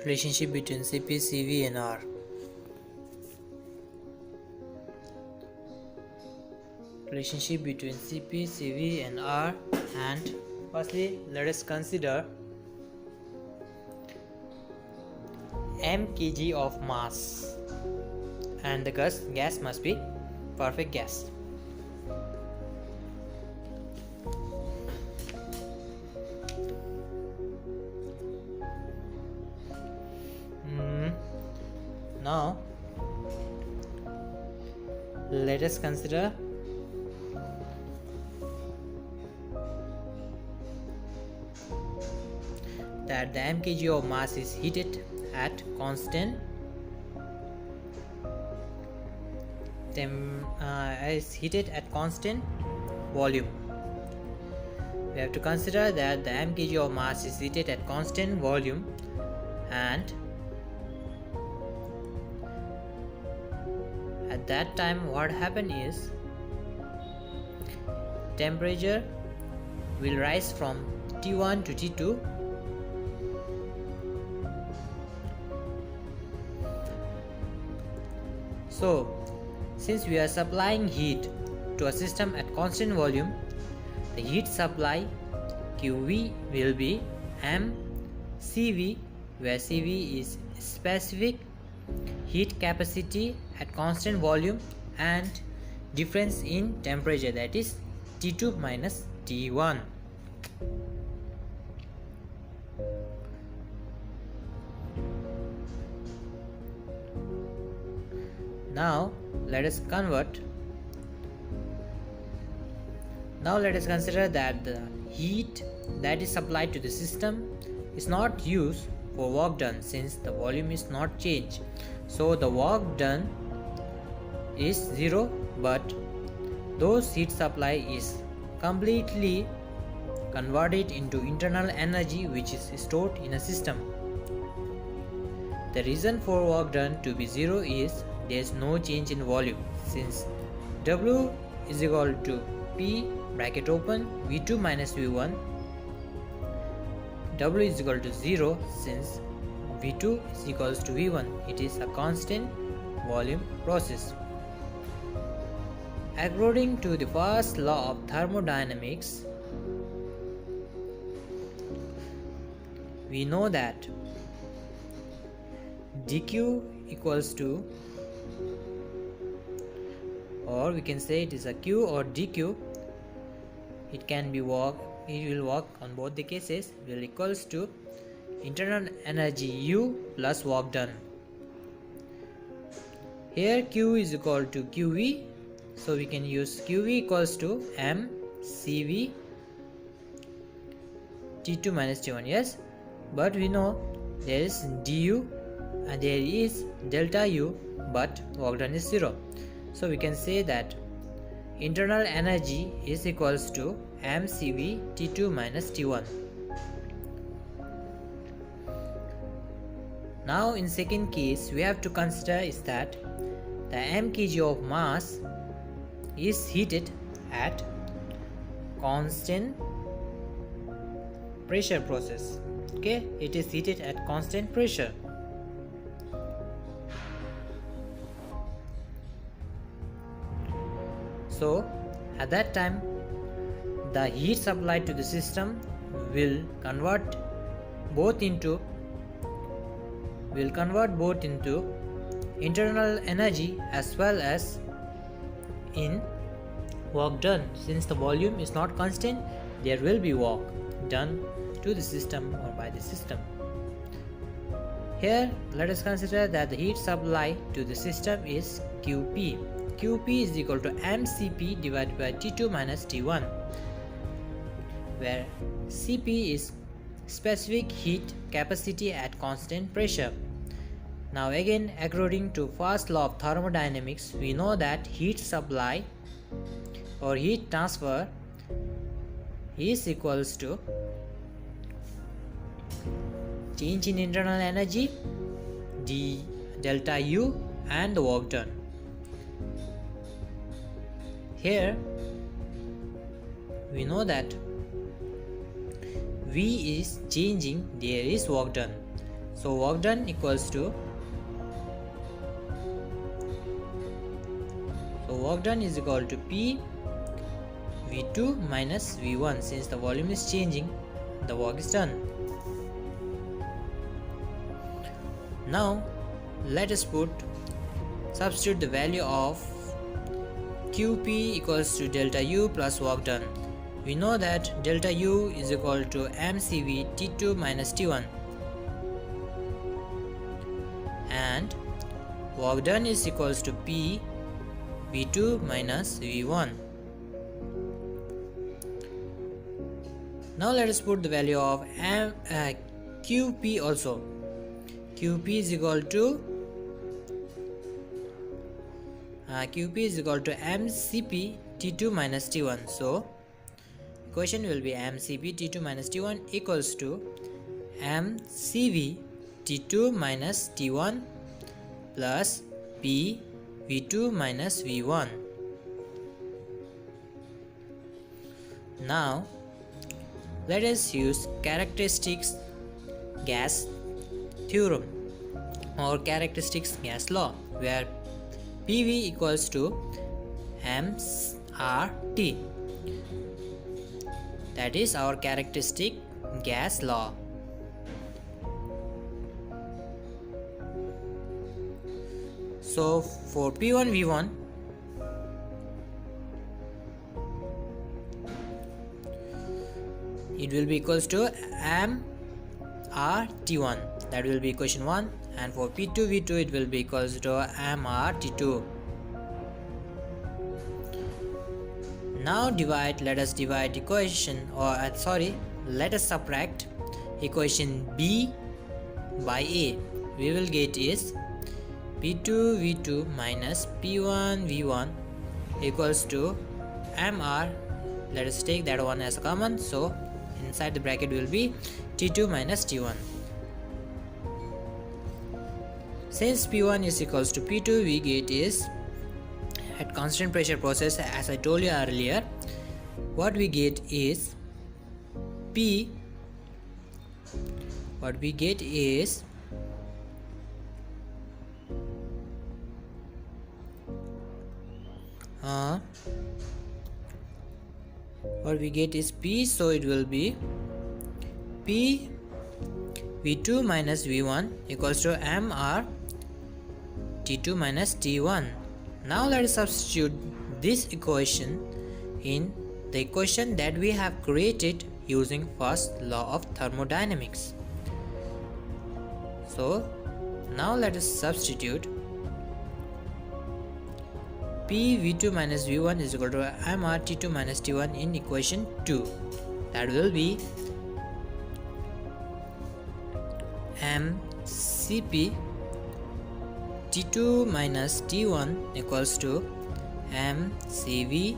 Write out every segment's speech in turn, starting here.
Relationship between Cp, Cv and R. Relationship between Cp, Cv and R. And firstly, let us consider m kg of mass, and the gas must be perfect gas. Now let us consider that the m kg of mass is heated at constant volume. We have to consider that the m kg of mass is heated at constant volume, and at that time what happen is temperature will rise from T1 to T2. So since we are supplying heat to a system at constant volume, the heat supply QV will be mCV, where CV is specific heat capacity at constant volume and difference in temperature, that is T2 minus T1. Now let us consider that the heat that is supplied to the system is not used for work done, since the volume is not changed. So the work done is 0, but those heat supply is completely converted into internal energy which is stored in a system. The reason for work done to be 0 is there is no change in volume, since W is equal to P bracket open V2 minus V1. W is equal to 0 since V2 is equals to V1. It is a constant volume process. According to the first law of thermodynamics, we know that dq equals to, or we can say it is a q or dq. It will work on both the cases, will equals to internal energy U plus work done. Here Q is equal to QV, so we can use QV equals to m CV T2 minus T1. Yes, but we know there is du and there is delta U, but work done is 0. So we can say that internal energy is equals to mCV T2 minus T1. Now in second case we have to consider is that the m kg of mass is heated at constant pressure process. Okay, it is heated at constant pressure. So at that time the heat supplied to the system will convert both into internal energy as well as in work done. Since the volume is not constant, there will be work done to the system or by the system. Here let us consider that the heat supply to the system is QP. QP is equal to mCP divided by T2 minus T1, where Cp is specific heat capacity at constant pressure. Now again, according to first law of thermodynamics, we know that heat supply or heat transfer is equals to change in internal energy d delta U and the work done. Here we know that V is changing, there is work done. So work done equals to, work done is equal to P V2 minus V1. Since the volume is changing, the work is done. Now let us substitute the value of QP equals to delta U plus work done. We know that delta U is equal to mCV T2 minus T1 and work done is equals to P V2 minus V1. Now let us put the value of QP also. QP is equal to mCP T2 minus T1. So equation will be mCP T2 minus T1 equals to mCV T2 minus T1 plus P V2 minus V1. Now let us use characteristics gas theorem or characteristics gas law, where PV equals to mRT. That is our characteristic gas law. So for P1 V1, it will be equals to mRT1. That will be equation 1, and for P2 V2 it will be equals to mRT2. Now let us divide equation, let us subtract equation B by A. We will get is P2 V2 minus P1 V1 equals to mR. Let us take that one as a common, so inside the bracket will be T2 minus T1. Since P1 is equals to P2, we get is at constant pressure process, as I told you earlier, what we get is P. What we get is P, so it will be P V2 minus V1 equals to mR T2 minus T1. Now let us substitute this equation in the equation that we have created using first law of thermodynamics. So now let us substitute P V2 minus V1 is equal to mR T2 minus T1 in equation 2. That will be mCP T2 minus T1 equals to mCV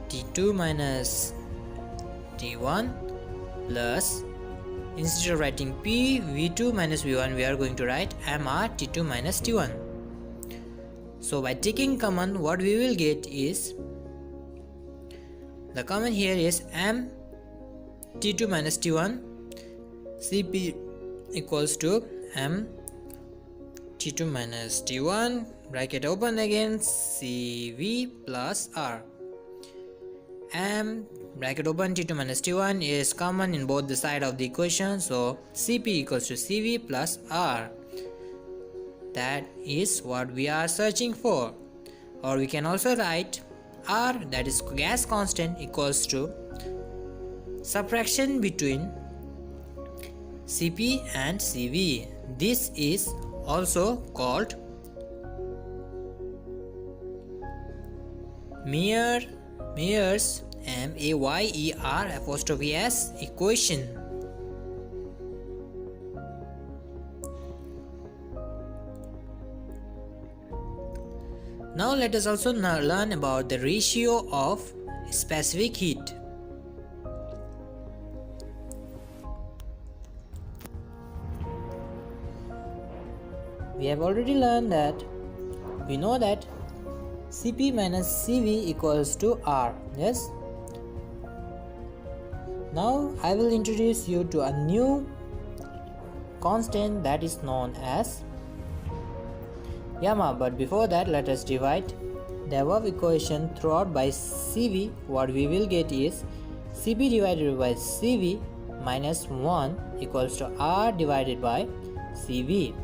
T2 minus T1 plus, instead of writing P V2 minus V1, we are going to write mR T2 minus T1. So by taking common, what we will get is, the common here is m T2 minus T1 CP equals to m T2 minus T1 bracket open again CV plus R. M bracket open T2 minus T1 is common in both the side of the equation, so CP equals to CV plus R. That is what we are searching for. Or we can also write R, that is gas constant, equals to subtraction between CP and CV. This is also called Mayer's Mayer'(s) equation. Now let us also learn about the ratio of specific heat. We have already learned that we know that Cp minus Cv equals to R. Yes. Now I will introduce you to a new constant that is known as gamma. But before that, let us divide the above equation throughout by Cv. What we will get is Cp divided by Cv minus 1 equals to R divided by Cv.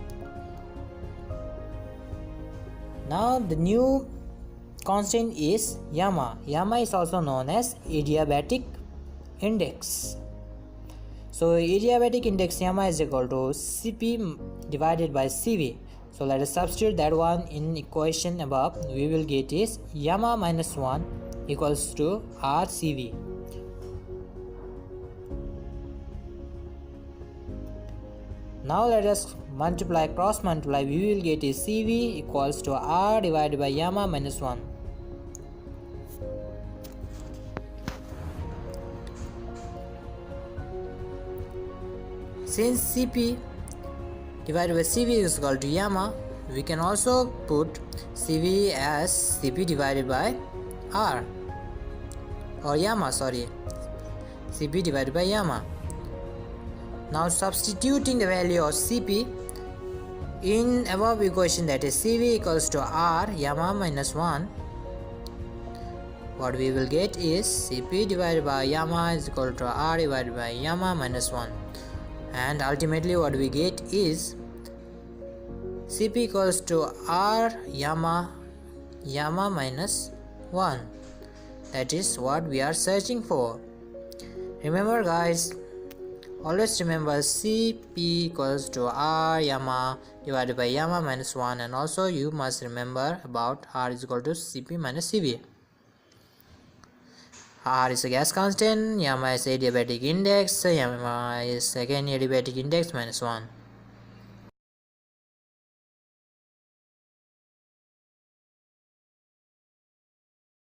Now the new constant is gamma. Gamma is also known as adiabatic index. So adiabatic index gamma is equal to Cp divided by Cv. So let us substitute that one in equation above. We will get is gamma minus 1 equals to RCv. Now let us cross multiply. We will get is Cv equals to R divided by gamma minus 1. Since Cp divided by Cv is equal to gamma, we can also put Cv as Cp divided by R or gamma, Cp divided by gamma. Now substituting the value of Cp in above equation, that is Cv equals to R gamma minus 1, what we will get is Cp divided by gamma is equal to R divided by gamma minus 1, and ultimately what we get is Cp equals to R gamma minus 1. That is what we are searching for. Remember guys, always remember Cp equals to R gamma divided by gamma minus 1, and also you must remember about R is equal to Cp minus Cv. R is a gas constant, gamma is adiabatic index, gamma is again adiabatic index minus 1.